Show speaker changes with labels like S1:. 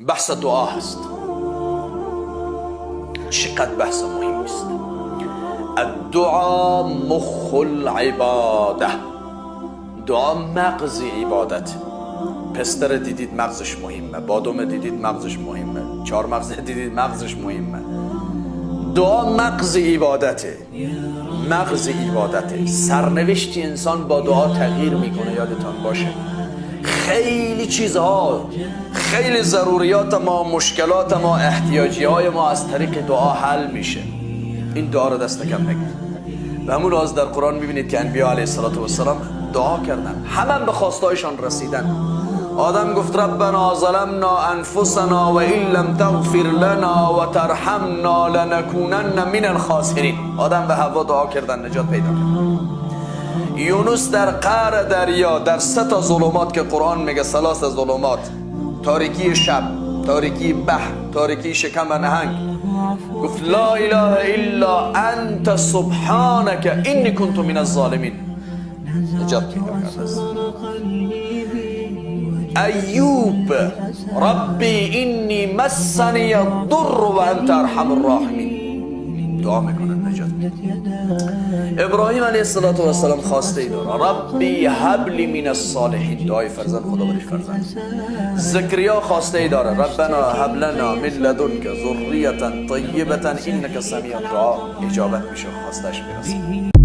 S1: بحث دعا هست. چقدر بحث مهم است. الدعا مخ العباده. دعا مغز عبادت. پستر دیدید مغزش مهمه، بادام دیدید مغزش مهمه، چهارمغز دیدید مغزش مهمه. دعا مغز عبادته، مغز عبادته. سرنوشت انسان با دعا تغییر میکنه. یادتان باشه خیلی چیزها، خیلی ضروریات ما، مشکلات ما، احتیاجی های ما از طریق دعا حل میشه. این دعا رو دست کم نگیرید. و همون راز در قرآن میبینید که انبیا علیه السلام دعا کردن، همه به خواستایشان رسیدن. آدم گفت ربنا ظلمنا انفسنا و این لم تغفر لنا و ترحمنا لنکونن من الخاسرین. آدم و حوا دعا کردن، نجات پیدا کردن. یونس در قعر دریا، در 3 ظلمات که قرآن میگه 3 ظلمات، تاریکی شب، تاریکی بحر، تاریکی شکم نهنگ، گفت لا اله الا انت سبحانك انی کنت من الظالمین. نجات پیدا کرد. ایوب ربی انی مسنی الضر و انت ارحم الراحمین. دعا میکنن نجات. ابراهیم علیه السلام خواسته ای داره، ربی هب لی من الصالحین. دعای فرزند، خدا بدش فرزند. زکریا خواسته ای داره، ربنا هب لنا من لدنک ذریة طیبة انک سمیع الدعا. اجابت میشه، خواستش میرسه.